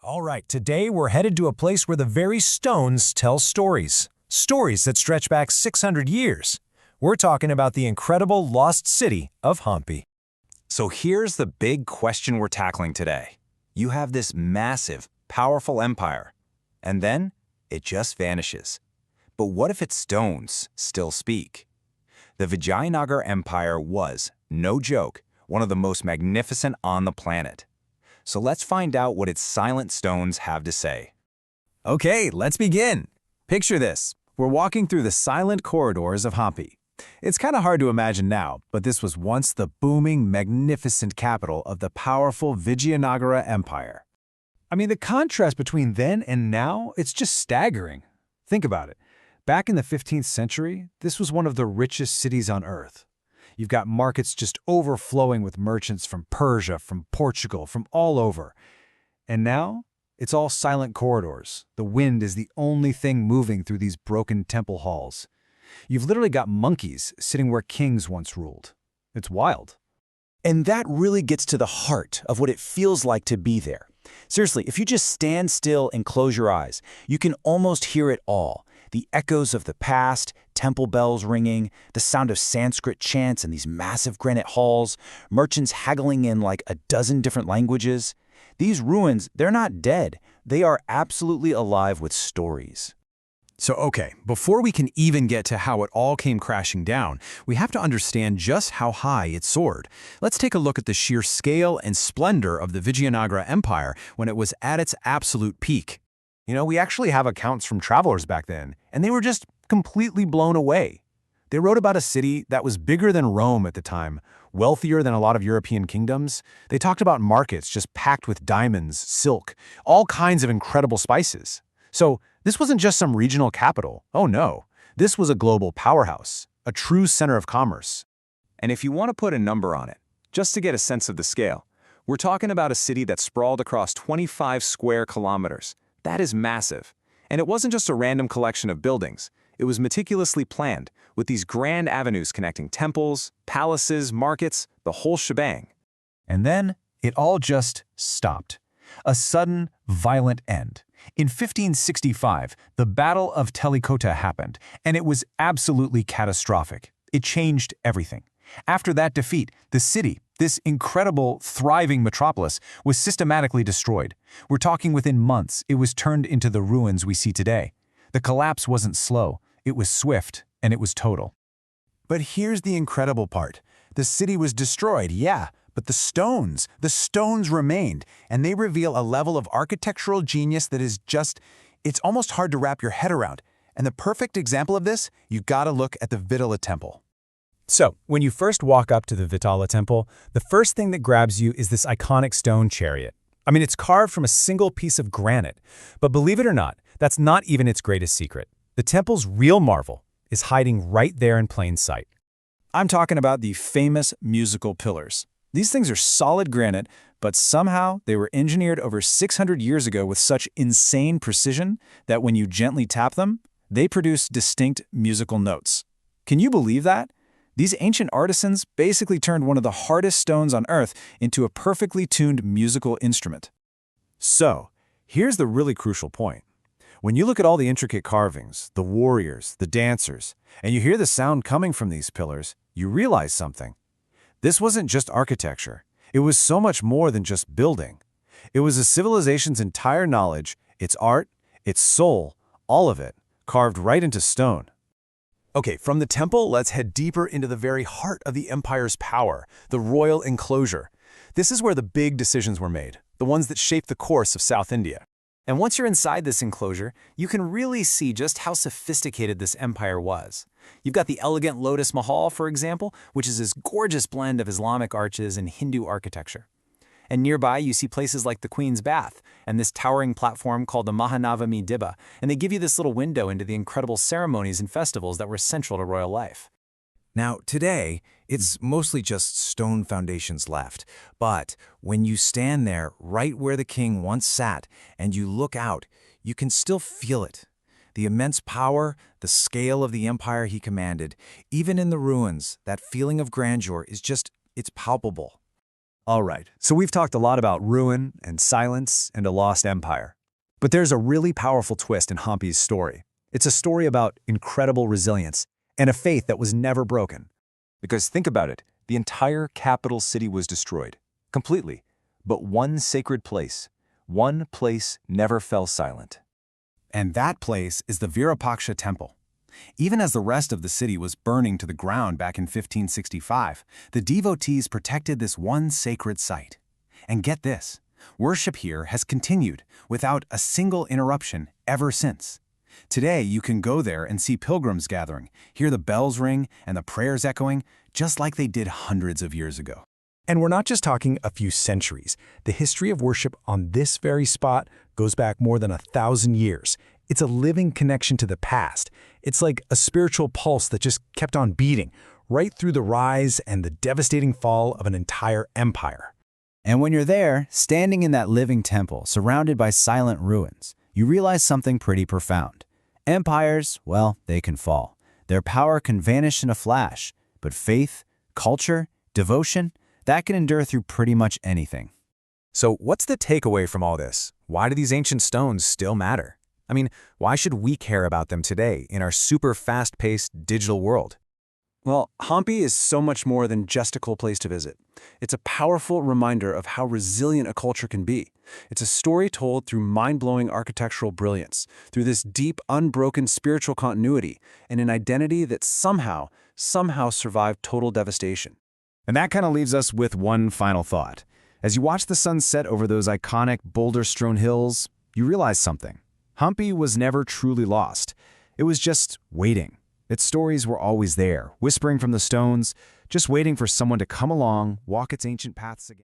All right, today we're headed to a place where the very stones tell stories. Stories that stretch back 600 years. We're talking about the incredible lost city of Hampi. So here's the big question we're tackling today. You have this massive, powerful empire, and then it just vanishes. But what if its stones still speak? The Vijayanagara Empire was, no joke, one of the most magnificent on the planet. So let's find out what its silent stones have to say. Okay, let's begin. Picture this. We're walking through the silent corridors of Hampi. It's kind of hard to imagine now, but this was once the booming, magnificent capital of the powerful Vijayanagara Empire. I mean, the contrast between then and now, it's just staggering. Think about it. Back in the 15th century, this was one of the richest cities on Earth. You've got markets just overflowing with merchants from Persia, from Portugal, from all over. And now, it's all silent corridors. The wind is the only thing moving through these broken temple halls. You've literally got monkeys sitting where kings once ruled. It's wild. And that really gets to the heart of what it feels like to be there. Seriously, if you just stand still and close your eyes, you can almost hear it all. The echoes of the past, temple bells ringing, the sound of Sanskrit chants in these massive granite halls, merchants haggling in like a dozen different languages. These ruins, they're not dead. They are absolutely alive with stories. So, okay, before we can even get to how it all came crashing down, we have to understand just how high it soared. Let's take a look at the sheer scale and splendor of the Vijayanagara Empire when it was at its absolute peak. You know, we actually have accounts from travelers back then, and they were just completely blown away. They wrote about a city that was bigger than Rome at the time, wealthier than a lot of European kingdoms. They talked about markets just packed with diamonds, silk, all kinds of incredible spices. So this wasn't just some regional capital. Oh no, this was a global powerhouse, a true center of commerce. And if you want to put a number on it, just to get a sense of the scale, we're talking about a city that sprawled across 25 square kilometers. That is massive. And it wasn't just a random collection of buildings. It was meticulously planned, with these grand avenues connecting temples, palaces, markets, the whole shebang. And then it all just stopped. A sudden, violent end. In 1565, the Battle of Talikota happened, and it was absolutely catastrophic. It changed everything. After that defeat, the city, this incredible, thriving metropolis, was systematically destroyed. We're talking within months, it was turned into the ruins we see today. The collapse wasn't slow, it was swift, and it was total. But here's the incredible part. The city was destroyed, yeah, but the stones remained, and they reveal a level of architectural genius that is just, it's almost hard to wrap your head around. And the perfect example of this, you gotta look at the Vittala Temple. So, when you first walk up to the Vittala Temple, the first thing that grabs you is this iconic stone chariot. I mean, it's carved from a single piece of granite. But believe it or not, that's not even its greatest secret. The temple's real marvel is hiding right there in plain sight. I'm talking about the famous musical pillars. These things are solid granite, but somehow they were engineered over 600 years ago with such insane precision that when you gently tap them, they produce distinct musical notes. Can you believe that? These ancient artisans basically turned one of the hardest stones on Earth into a perfectly tuned musical instrument. So, here's the really crucial point. When you look at all the intricate carvings, the warriors, the dancers, and you hear the sound coming from these pillars, you realize something. This wasn't just architecture. It was so much more than just building. It was a civilization's entire knowledge, its art, its soul, all of it, carved right into stone. Okay, from the temple, let's head deeper into the very heart of the empire's power, the royal enclosure. This is where the big decisions were made, the ones that shaped the course of South India. And once you're inside this enclosure, you can really see just how sophisticated this empire was. You've got the elegant Lotus Mahal, for example, which is this gorgeous blend of Islamic arches and Hindu architecture. And nearby, you see places like the Queen's Bath and this towering platform called the Mahanavami Dibba, and they give you this little window into the incredible ceremonies and festivals that were central to royal life. Now, today, it's mostly just stone foundations left, but when you stand there right where the king once sat and you look out, you can still feel it. The immense power, the scale of the empire he commanded, even in the ruins, that feeling of grandeur is just, it's palpable. All right, so we've talked a lot about ruin and silence and a lost empire. But there's a really powerful twist in Hampi's story. It's a story about incredible resilience and a faith that was never broken. Because think about it, the entire capital city was destroyed, completely. But one sacred place, one place never fell silent. And that place is the Virupaksha Temple. Even as the rest of the city was burning to the ground back in 1565, the devotees protected this one sacred site. And get this, worship here has continued without a single interruption ever since. Today, you can go there and see pilgrims gathering, hear the bells ring and the prayers echoing, just like they did hundreds of years ago. And we're not just talking a few centuries. The history of worship on this very spot goes back more than 1,000 years. It's a living connection to the past. It's like a spiritual pulse that just kept on beating, right through the rise and the devastating fall of an entire empire. And when you're there, standing in that living temple, surrounded by silent ruins, you realize something pretty profound. Empires, well, they can fall. Their power can vanish in a flash. But faith, culture, devotion, that can endure through pretty much anything. So what's the takeaway from all this? Why do these ancient stones still matter? I mean, why should we care about them today in our super fast-paced digital world? Well, Hampi is so much more than just a cool place to visit. It's a powerful reminder of how resilient a culture can be. It's a story told through mind-blowing architectural brilliance, through this deep, unbroken spiritual continuity, and an identity that somehow survived total devastation. And that kind of leaves us with one final thought. As you watch the sun set over those iconic boulder-strewn hills, you realize something. Hampi was never truly lost. It was just waiting. Its stories were always there, whispering from the stones, just waiting for someone to come along, walk its ancient paths again.